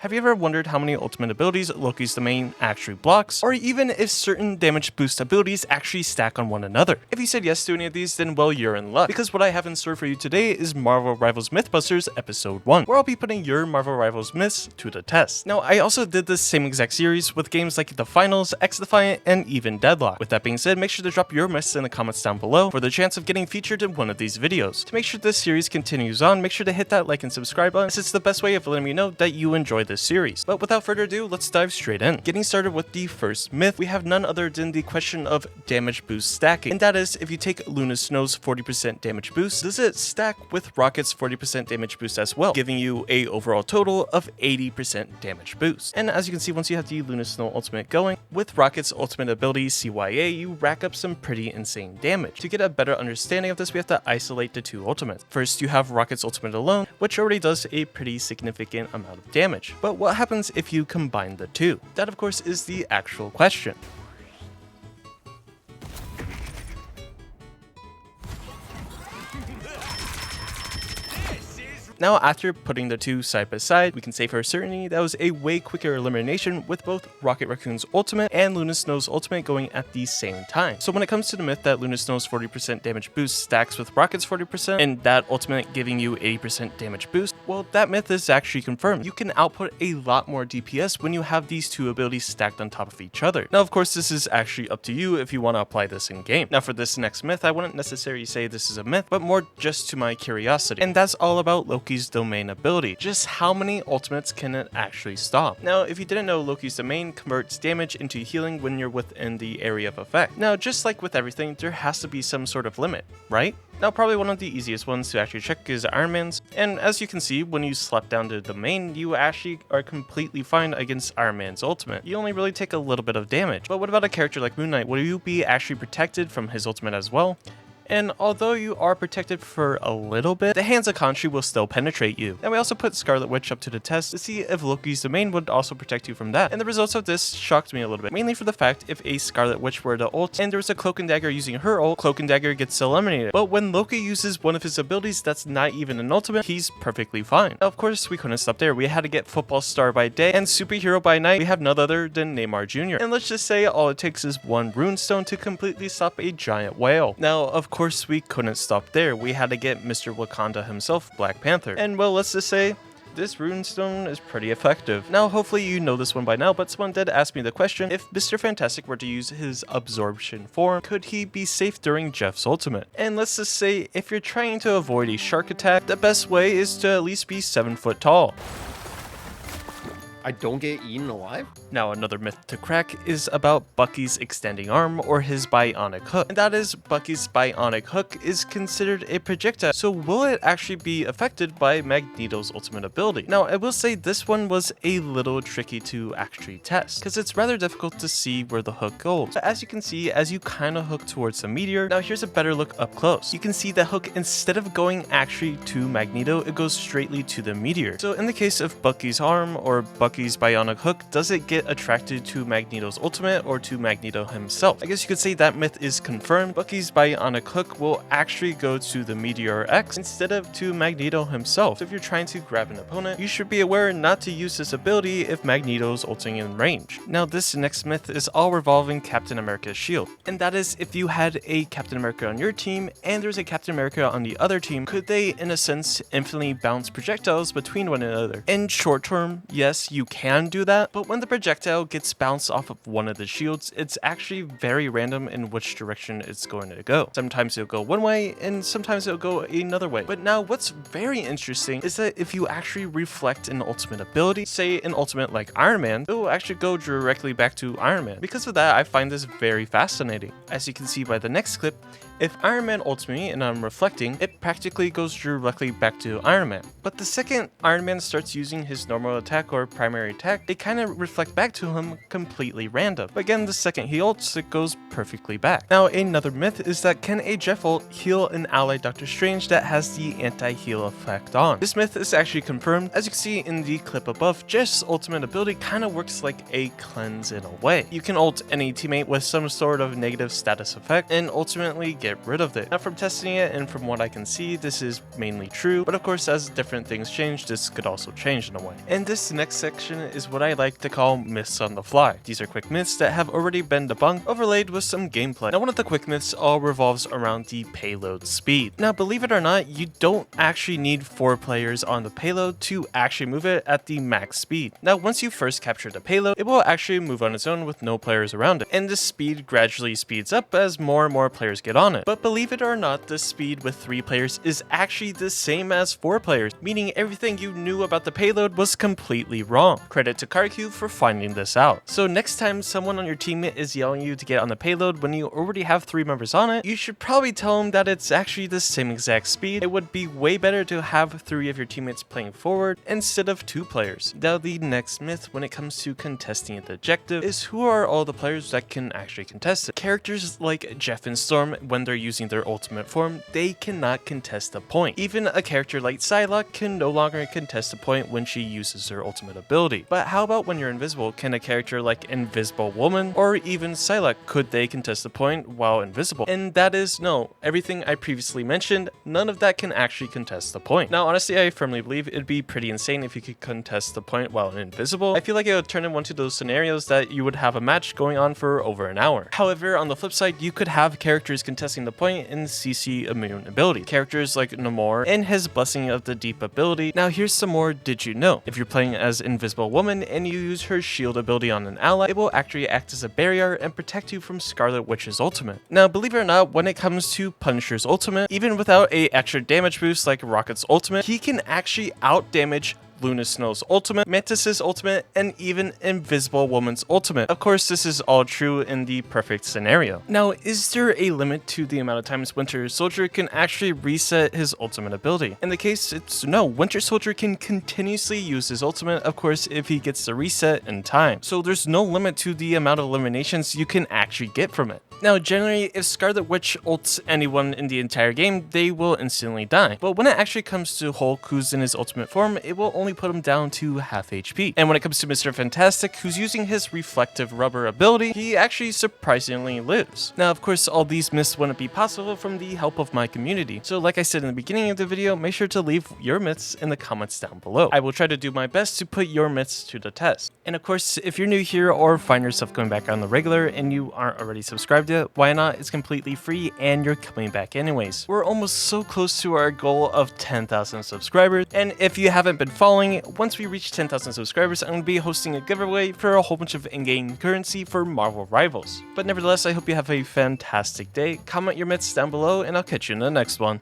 Have you ever wondered how many ultimate abilities Loki's domain actually blocks, or even if certain damage boost abilities actually stack on one another? If you said yes to any of these, then well, you're in luck, because what I have in store for you today is Marvel Rivals Mythbusters Episode 1, where I'll be putting your Marvel Rivals myths to the test. Now, I also did this same exact series with games like The Finals, X-Defiant, and even Deadlock. With that being said, make sure to drop your myths in the comments down below for the chance of getting featured in one of these videos. To make sure this series continues on, make sure to hit that like and subscribe button, as it's the best way of letting me know that you enjoy this series. But without further ado, let's dive straight in. Getting started with the first myth, we have none other than the question of damage boost stacking. And that is, if you take Luna Snow's 40% damage boost, does it stack with Rocket's 40% damage boost as well, giving you a overall total of 80% damage boost? And as you can see, once you have the Luna Snow ultimate going, with Rocket's ultimate ability CYA, you rack up some pretty insane damage. To get a better understanding of this, we have to isolate the two ultimates. First, you have Rocket's ultimate alone, which already does a pretty significant amount of damage. But what happens if you combine the two? That, of course, is the actual question. Now, after putting the two side by side, we can say for certainty that was a way quicker elimination with both Rocket Raccoon's ultimate and Luna Snow's ultimate going at the same time. So when it comes to the myth that Luna Snow's 40% damage boost stacks with Rocket's 40% and that ultimate giving you 80% damage boost, well, that myth is actually confirmed. You can output a lot more DPS when you have these two abilities stacked on top of each other. Now, of course, this is actually up to you if you want to apply this in game. Now, for this next myth, I wouldn't necessarily say this is a myth, but more just to my curiosity. And that's all about Loki's domain ability. Just how many ultimates can it actually stop? Now, if you didn't know, Loki's domain converts damage into healing when you're within the area of effect. Now, just like with everything, there has to be some sort of limit, right? Now, probably one of the easiest ones to actually check is Iron Man's, and as you can see, when you slap down the domain, you actually are completely fine against Iron Man's ultimate. You only really take a little bit of damage. But what about a character like Moonknight? Will you be actually protected from his ultimate as well? And although you are protected for a little bit, the hands of Khonshu will still penetrate you. And we also put Scarlet Witch up to the test to see if Loki's domain would also protect you from that. And the results of this shocked me a little bit, mainly for the fact if a Scarlet Witch were to ult and there was a Cloak and Dagger using her ult, Cloak and Dagger gets eliminated. But when Loki uses one of his abilities that's not even an ultimate, he's perfectly fine. Now, of course, we couldn't stop there. We had to get Football Star by day and Superhero by night. We have none other than Neymar Jr. And let's just say all it takes is one Rune Stone to completely stop a giant whale. Now, of course, we couldn't stop there. We had to get Mr. Wakanda himself, Black Panther. And well, let's just say this runestone is pretty effective. Now, hopefully you know this one by now, but someone did ask me the question, if Mr. Fantastic were to use his absorption form, could he be safe during Jeff's ultimate? And let's just say, if you're trying to avoid a shark attack, the best way is to at least be 7 foot tall. I don't get eaten alive? Now, another myth to crack is about Bucky's extending arm or his bionic hook. And that is, Bucky's bionic hook is considered a projectile. So will it actually be affected by Magneto's ultimate ability? Now, I will say this one was a little tricky to actually test, because it's rather difficult to see where the hook goes. But as you can see, as you kind of hook towards the meteor, now here's a better look up close. You can see the hook, instead of going actually to Magneto, it goes straightly to the meteor. So in the case of Bucky's arm or Bucky's bionic hook, does it get attracted to Magneto's ultimate or to Magneto himself? I guess you could say that myth is confirmed. Bucky's bionic hook will actually go to the Meteor X instead of to Magneto himself. So if you're trying to grab an opponent, you should be aware not to use this ability if Magneto's ulting in range. Now, this next myth is all revolving Captain America's shield. And that is, if you had a Captain America on your team and there's a Captain America on the other team, could they, in a sense, infinitely bounce projectiles between one another? In short term, yes, you can do that, but when the projectile gets bounced off of one of the shields, it's actually very random in which direction it's going to go. Sometimes it'll go one way and sometimes it'll go another way. But now what's very interesting is that if you actually reflect an ultimate ability, say an ultimate like Iron Man, it will actually go directly back to Iron Man. Because of that, I find this very fascinating. As you can see by the next clip, if Iron Man ults me and I'm reflecting, it practically goes directly back to Iron Man. But the second Iron Man starts using his normal attack or primary attack, they kind of reflect back to him completely random. But again, the second he ults, it goes perfectly back. Now, another myth is that can a Jeff ult heal an allied Doctor Strange that has the anti-heal effect on? This myth is actually confirmed. As you can see in the clip above, Jeff's ultimate ability kind of works like a cleanse in a way. You can ult any teammate with some sort of negative status effect and ultimately get get rid of it. Now from testing it and from what I can see, this is mainly true, but of course as different things change, this could also change in a way. And this next section is what I like to call myths on the fly. These are quick myths that have already been debunked, overlaid with some gameplay. Now one of the quick myths all revolves around the payload speed. Now believe it or not, you don't actually need 4 players on the payload to actually move it at the max speed. Now once you first capture the payload, it will actually move on its own with no players around it, and the speed gradually speeds up as more and more players get on it. But believe it or not, the speed with 3 players is actually the same as 4 players, meaning everything you knew about the payload was completely wrong. Credit to CarQ for finding this out. So next time someone on your team is yelling you to get on the payload when you already have 3 members on it, you should probably tell them that it's actually the same exact speed. It would be way better to have 3 of your teammates playing forward instead of 2 players. Now the next myth when it comes to contesting the objective is who are all the players that can actually contest it. Characters like Jeff and Storm, when they're using their ultimate form, they cannot contest a point. Even a character like Psylocke can no longer contest a point when she uses her ultimate ability. But how about when you're invisible? Can a character like Invisible Woman or even Psylocke, could they contest a point while invisible? And that is no. Everything I previously mentioned, none of that can actually contest the point. Now honestly, I firmly believe it'd be pretty insane if you could contest the point while invisible. I feel like it would turn into one of those scenarios that you would have a match going on for over an hour. However, on the flip side, you could have characters contesting the point in CC immune ability. Characters like Namor and his Blessing of the Deep ability. Now here's some more did you know. If you're playing as Invisible Woman and you use her shield ability on an ally, it will actually act as a barrier and protect you from Scarlet Witch's ultimate. Now believe it or not, when it comes to Punisher's ultimate, even without a extra damage boost like Rocket's ultimate, he can actually out damage Luna Snow's ultimate, Mantis's ultimate, and even Invisible Woman's ultimate. Of course, this is all true in the perfect scenario. Now, is there a limit to the amount of times Winter Soldier can actually reset his ultimate ability? In the case, it's no. Winter Soldier can continuously use his ultimate, of course, if he gets the reset in time. So there's no limit to the amount of eliminations you can actually get from it. Now, generally, if Scarlet Witch ults anyone in the entire game, they will instantly die. But when it actually comes to Hulk, who's in his ultimate form, it will only put him down to half HP. And when it comes to Mr. Fantastic, who's using his reflective rubber ability, he actually surprisingly lives. Now, of course, all these myths wouldn't be possible from the help of my community. So like I said in the beginning of the video, make sure to leave your myths in the comments down below. I will try to do my best to put your myths to the test. And of course, if you're new here or find yourself going back on the regular and you aren't already subscribed yet, why not? It's completely free and you're coming back anyways. We're almost so close to our goal of 10,000 subscribers. And if you haven't been following, once we reach 10,000 subscribers, I'm going to be hosting a giveaway for a whole bunch of in-game currency for Marvelrivals. But nevertheless, I hope you have a fantastic day. Comment your myths down below and I'll catch you in the next one.